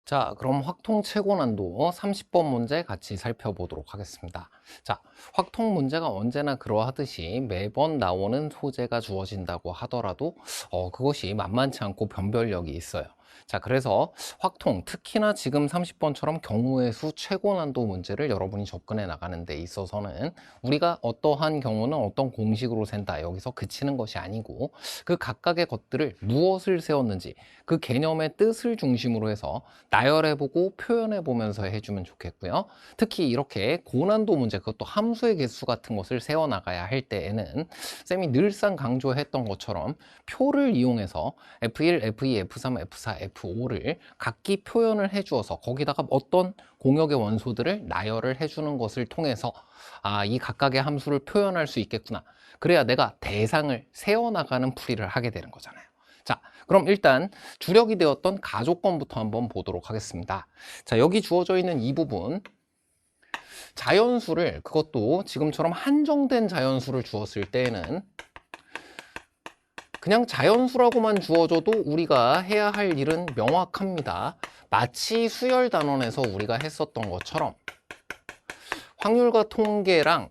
자, 그럼 확통 최고난도 30번 문제 같이 살펴보도록 하겠습니다. 자, 확통 문제가 언제나 그러하듯이 매번 나오는 소재가 주어진다고 하더라도 그것이 만만치 않고 변별력이 있어요. 자, 그래서 확통, 특히나 지금 30번처럼 경우의 수 최고난도 문제를 여러분이 접근해 나가는 데 있어서는 우리가 어떠한 경우는 어떤 공식으로 센다, 여기서 그치는 것이 아니고 그 각각의 것들을 무엇을 세웠는지 그 개념의 뜻을 중심으로 해서 나열해보고 표현해보면서 해주면 좋겠고요. 특히 이렇게 고난도 문제, 그것도 함수의 개수 같은 것을 세워나가야 할 때에는 쌤이 늘상 강조했던 것처럼 표를 이용해서 F1, F2, F3, F4, F5를 각기 표현을 해주어서 거기다가 어떤 공역의 원소들을 나열을 해주는 것을 통해서 이 각각의 함수를 표현할 수 있겠구나. 그래야 내가 대상을 세워나가는 풀이를 하게 되는 거잖아요. 자, 그럼 일단 주력이 되었던 가족권부터 한번 보도록 하겠습니다. 자, 여기 주어져 있는 이 부분, 자연수를, 그것도 지금처럼 한정된 자연수를 주었을 때에는 그냥 자연수라고만 주어져도 우리가 해야 할 일은 명확합니다. 마치 수열 단원에서 우리가 했었던 것처럼 확률과 통계랑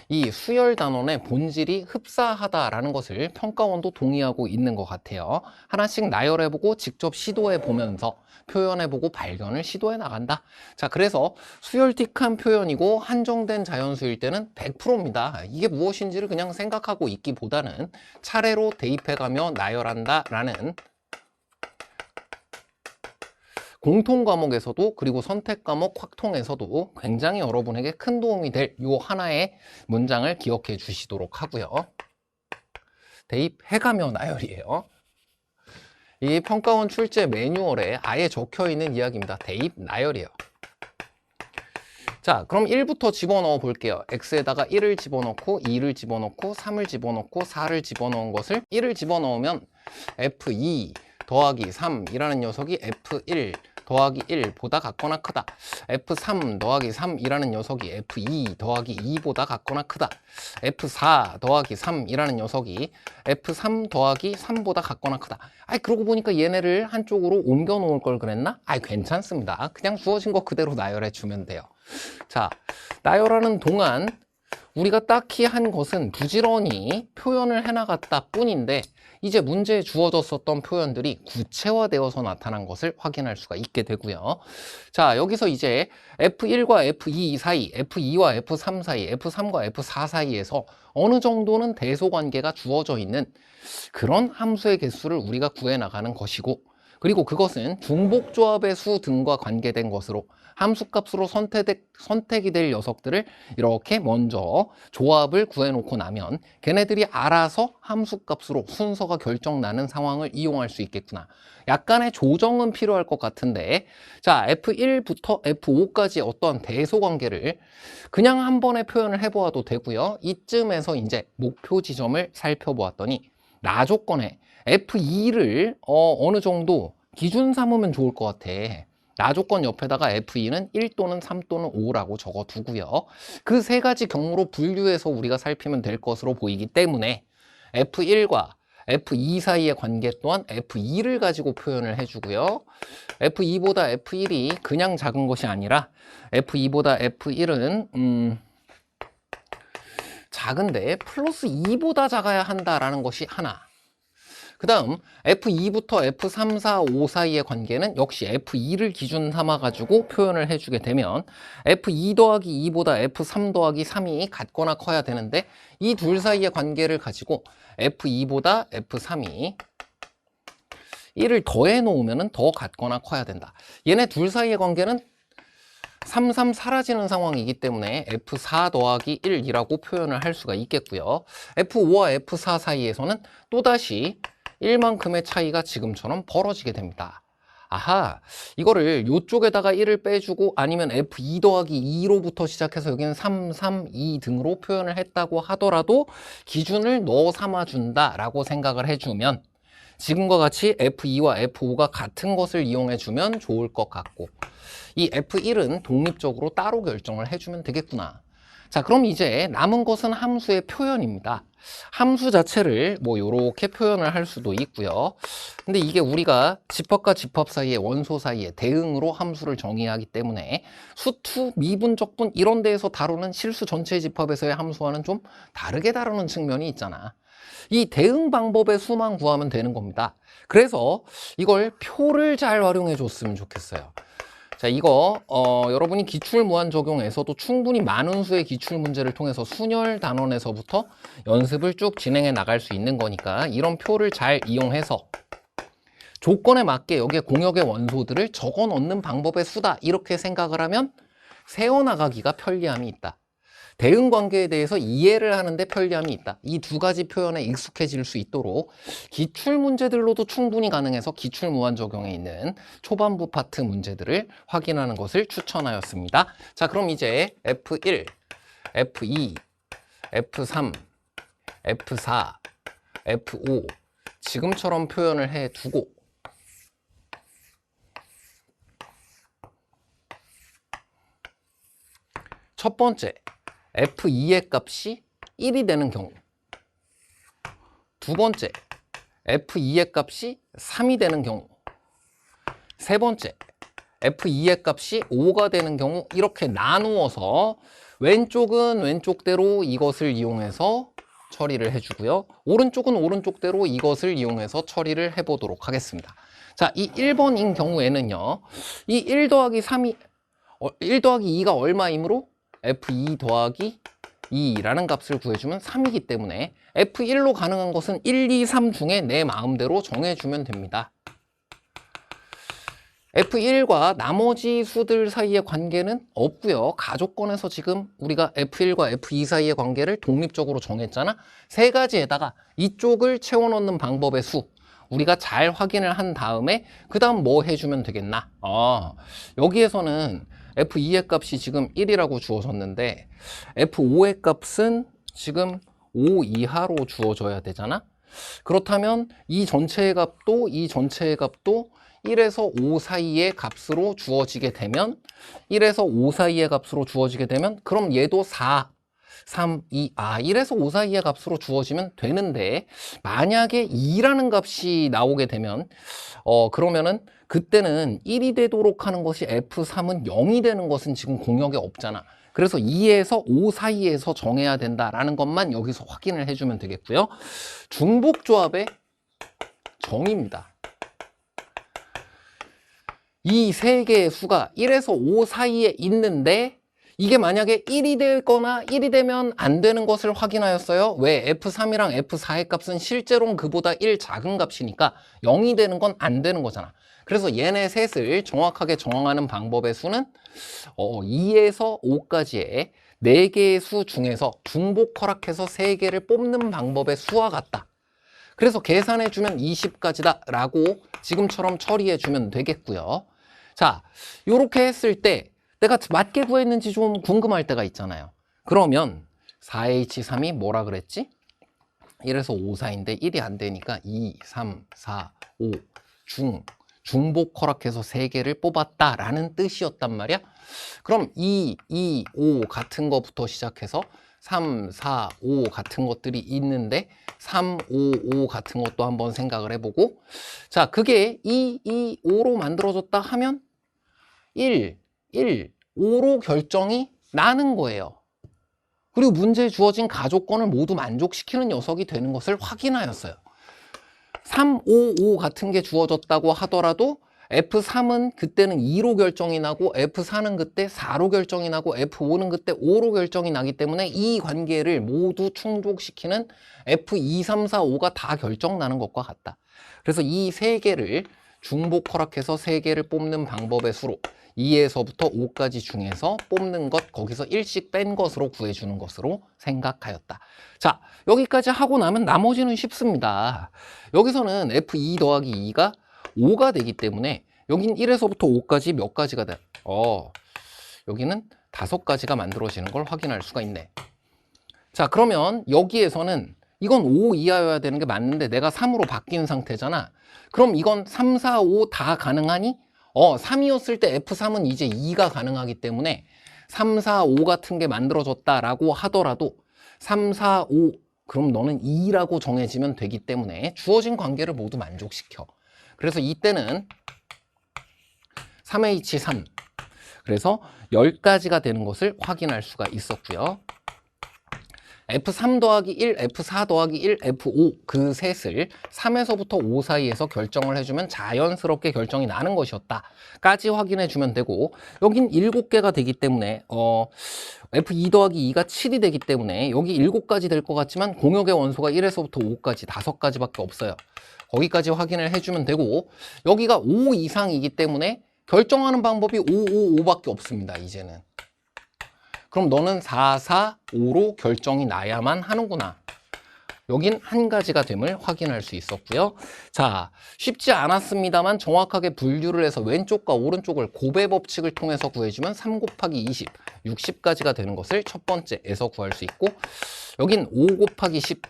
이 수열 단원의 본질이 흡사하다라는 것을 평가원도 동의하고 있는 것 같아요. 하나씩 나열해보고 직접 시도해보면서 표현해보고 발견을 시도해 나간다. 자, 그래서 수열틱한 표현이고 한정된 자연수일 때는 100%입니다. 이게 무엇인지를 그냥 생각하고 있기보다는 차례로 대입해가며 나열한다라는 공통 과목에서도, 그리고 선택 과목 확통에서도 굉장히 여러분에게 큰 도움이 될 요 하나의 문장을 기억해 주시도록 하고요. 대입해가며 나열이에요. 이 평가원 출제 매뉴얼에 아예 적혀 있는 이야기입니다. 대입 나열이에요. 자, 그럼 1부터 집어넣어 볼게요. x에다가 1을 집어넣고 2를 집어넣고 3을 집어넣고 4를 집어넣은 것을 1을 집어넣으면 f2 더하기 3이라는 녀석이 f1 더하기 1보다 같거나 크다. f3 더하기 3이라는 녀석이 f2 더하기 2보다 같거나 크다. f4 더하기 3이라는 녀석이 f3 더하기 3보다 같거나 크다. 그러고 보니까 얘네를 한쪽으로 옮겨 놓을 걸 그랬나? 괜찮습니다. 그냥 주어진 거 그대로 나열해 주면 돼요. 자, 나열하는 동안 우리가 딱히 한 것은 부지런히 표현을 해나갔다 뿐인데, 이제 문제에 주어졌었던 표현들이 구체화되어서 나타난 것을 확인할 수가 있게 되고요. 자, 여기서 이제 F1과 F2 사이, F2와 F3 사이, F3과 F4 사이에서 어느 정도는 대소관계가 주어져 있는 그런 함수의 개수를 우리가 구해나가는 것이고, 그리고 그것은 중복조합의 수 등과 관계된 것으로 함수값으로 선택이 될 녀석들을 이렇게 먼저 조합을 구해놓고 나면 걔네들이 알아서 함수값으로 순서가 결정나는 상황을 이용할 수 있겠구나. 약간의 조정은 필요할 것 같은데, 자, F1부터 F5까지 어떤 대소관계를 그냥 한 번에 표현을 해보아도 되고요. 이쯤에서 이제 목표 지점을 살펴보았더니 나 조건에 F2를 어느 정도 기준 삼으면 좋을 것 같아. 나 조건 옆에다가 F2는 1 또는 3 또는 5라고 적어 두고요. 그 세 가지 경우로 분류해서 우리가 살피면 될 것으로 보이기 때문에 F1과 F2 사이의 관계 또한 F2를 가지고 표현을 해주고요. F2보다 F1이 그냥 작은 것이 아니라 F2보다 F1은 작은데 플러스 2보다 작아야 한다라는 것이 하나. 그 다음 F2부터 F3, 4, 5 사이의 관계는 역시 F2를 기준 삼아가지고 표현을 해주게 되면 F2 더하기 2보다 F3 더하기 3이 같거나 커야 되는데, 이 둘 사이의 관계를 가지고 F2보다 F3이 1을 더해 놓으면 더 같거나 커야 된다. 얘네 둘 사이의 관계는 3, 3 사라지는 상황이기 때문에 F4 더하기 1이라고 표현을 할 수가 있겠고요. F5와 F4 사이에서는 또다시 1만큼의 차이가 지금처럼 벌어지게 됩니다. 아하, 이거를 이쪽에다가 1을 빼주고 아니면 F2 더하기 2로부터 시작해서 여기는 3, 3, 2 등으로 표현을 했다고 하더라도 기준을 넣어 삼아준다라고 생각을 해주면 지금과 같이 F2와 F5가 같은 것을 이용해주면 좋을 것 같고, 이 F1은 독립적으로 따로 결정을 해주면 되겠구나. 자, 그럼 이제 남은 것은 함수의 표현입니다. 함수 자체를 뭐 요렇게 표현을 할 수도 있고요. 근데 이게 우리가 집합과 집합 사이에 원소 사이에 대응으로 함수를 정의하기 때문에 수투, 미분, 적분 이런 데에서 다루는 실수 전체 집합에서의 함수와는 좀 다르게 다루는 측면이 있잖아. 이 대응 방법의 수만 구하면 되는 겁니다. 그래서 이걸 표를 잘 활용해 줬으면 좋겠어요. 자, 이거 여러분이 기출무한 적용에서도 충분히 많은 수의 기출 문제를 통해서 순열 단원에서부터 연습을 쭉 진행해 나갈 수 있는 거니까 이런 표를 잘 이용해서 조건에 맞게 여기에 공역의 원소들을 적어 넣는 방법의 수다 이렇게 생각을 하면 세워나가기가 편리함이 있다. 대응 관계에 대해서 이해를 하는데 편리함이 있다. 이 두 가지 표현에 익숙해질 수 있도록 기출 문제들로도 충분히 가능해서 기출 무한 적용에 있는 초반부 파트 문제들을 확인하는 것을 추천하였습니다. 자, 그럼 이제 F1, F2, F3, F4, F5 지금처럼 표현을 해 두고 첫 번째 F2의 값이 1이 되는 경우, 두 번째 F2의 값이 3이 되는 경우, 세 번째 F2의 값이 5가 되는 경우 이렇게 나누어서 왼쪽은 왼쪽대로 이것을 이용해서 처리를 해주고요. 오른쪽은 오른쪽대로 이것을 이용해서 처리를 해보도록 하겠습니다. 자, 이 1번인 경우에는요. 이 1 더하기 3이 1 더하기 2가 얼마이므로 F2 더하기 2라는 값을 구해주면 3이기 때문에 F1로 가능한 것은 1, 2, 3 중에 내 마음대로 정해주면 됩니다. F1과 나머지 수들 사이의 관계는 없고요. 가족권에서 지금 우리가 F1과 F2 사이의 관계를 독립적으로 정했잖아. 세 가지에다가 이쪽을 채워넣는 방법의 수 우리가 잘 확인을 한 다음에 그 다음 뭐 해주면 되겠나? 여기에서는 F2의 값이 지금 1이라고 주어졌는데 F5의 값은 지금 5 이하로 주어져야 되잖아. 그렇다면 이 전체의 값도 1에서 5 사이의 값으로 주어지게 되면 1에서 5 사이의 값으로 주어지게 되면 그럼 얘도 4, 3, 2, 1에서 5 사이의 값으로 주어지면 되는데 만약에 2라는 값이 나오게 되면 그러면은 그때는 1이 되도록 하는 것이 F3은 0이 되는 것은 지금 공역에 없잖아. 그래서 2에서 5 사이에서 정해야 된다라는 것만 여기서 확인을 해주면 되겠고요. 중복조합의 정의입니다. 이 세 개의 수가 1에서 5 사이에 있는데 이게 만약에 1이 되거나 1이 되면 안 되는 것을 확인하였어요. 왜? F3이랑 F4의 값은 실제로는 그보다 1 작은 값이니까 0이 되는 건 안 되는 거잖아. 그래서 얘네 셋을 정확하게 정하는 방법의 수는 2에서 5까지의 4개의 수 중에서 중복 허락해서 3개를 뽑는 방법의 수와 같다. 그래서 계산해주면 20까지다 라고 지금처럼 처리해주면 되겠고요. 자, 요렇게 했을 때 내가 맞게 구했는지 좀 궁금할 때가 있잖아요. 그러면 4H3이 뭐라 그랬지? 1에서 5 사이인데 1이 안 되니까 2, 3, 4, 5 중복 허락해서 3개를 뽑았다라는 뜻이었단 말이야. 그럼 2, 2, 5 같은 거부터 시작해서 3, 4, 5 같은 것들이 있는데 3, 5, 5 같은 것도 한번 생각을 해보고 자, 그게 2, 2, 5로 만들어졌다 하면 1, 1, 5로 결정이 나는 거예요. 그리고 문제에 주어진 가족권을 모두 만족시키는 녀석이 되는 것을 확인하였어요. 3, 5, 5 같은 게 주어졌다고 하더라도 F3은 그때는 2로 결정이 나고 F4는 그때 4로 결정이 나고 F5는 그때 5로 결정이 나기 때문에 이 관계를 모두 충족시키는 F2, 3, 4, 5가 다 결정 나는 것과 같다. 그래서 이 세 개를 중복 허락해서 3개를 뽑는 방법의 수로 2에서부터 5까지 중에서 뽑는 것 거기서 1씩 뺀 것으로 구해주는 것으로 생각하였다. 자, 여기까지 하고 나면 나머지는 쉽습니다. 여기서는 F2 더하기 2가 5가 되기 때문에 여긴 1에서부터 5까지 몇 가지가 돼? 여기는 5가지가 만들어지는 걸 확인할 수가 있네. 자, 그러면 여기에서는 이건 5 이하여야 되는 게 맞는데 내가 3으로 바뀐 상태잖아. 그럼 이건 3, 4, 5 다 가능하니? 3이었을 때 F3은 이제 2가 가능하기 때문에 3, 4, 5 같은 게 만들어졌다라고 하더라도 3, 4, 5 그럼 너는 2라고 정해지면 되기 때문에 주어진 관계를 모두 만족시켜. 그래서 이때는 3H3 그래서 10가지가 되는 것을 확인할 수가 있었고요. F3 더하기 1, F4 더하기 1, F5 그 셋을 3에서부터 5 사이에서 결정을 해주면 자연스럽게 결정이 나는 것이었다 까지 확인해 주면 되고, 여긴 7개가 되기 때문에 F2 더하기 2가 7이 되기 때문에 여기 7가지 될 것 같지만 공역의 원소가 1에서부터 5까지 5가지밖에 없어요. 거기까지 확인을 해주면 되고, 여기가 5 이상이기 때문에 결정하는 방법이 5, 5, 5밖에 없습니다. 이제는. 그럼 너는 4, 4, 5로 결정이 나야만 하는구나. 여긴 한 가지가 됨을 확인할 수 있었고요. 자, 쉽지 않았습니다만 정확하게 분류를 해서 왼쪽과 오른쪽을 곱의 법칙을 통해서 구해주면 3 곱하기 20, 60가지가 되는 것을 첫 번째에서 구할 수 있고, 여긴 5 곱하기 10,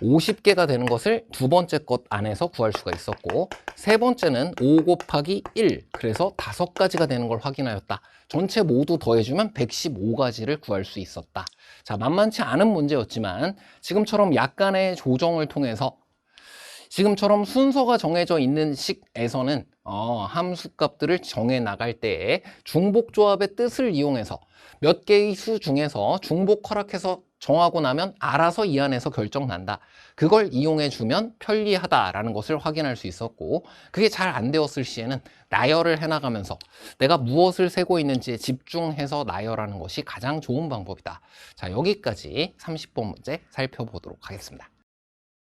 50개가 되는 것을 두 번째 것 안에서 구할 수가 있었고, 세 번째는 5 곱하기 1, 그래서 5가지가 되는 걸 확인하였다. 전체 모두 더해주면 115가지를 구할 수 있었다. 자, 만만치 않은 문제였지만 지금처럼 약간의 조정을 통해서 지금처럼 순서가 정해져 있는 식에서는 함수 값들을 정해 나갈 때에 중복조합의 뜻을 이용해서 몇 개의 수 중에서 중복 허락해서 정하고 나면 알아서 이 안에서 결정난다. 그걸 이용해 주면 편리하다라는 것을 확인할 수 있었고, 그게 잘 안 되었을 시에는 나열을 해나가면서 내가 무엇을 세고 있는지에 집중해서 나열하는 것이 가장 좋은 방법이다. 자, 여기까지 30번 문제 살펴보도록 하겠습니다.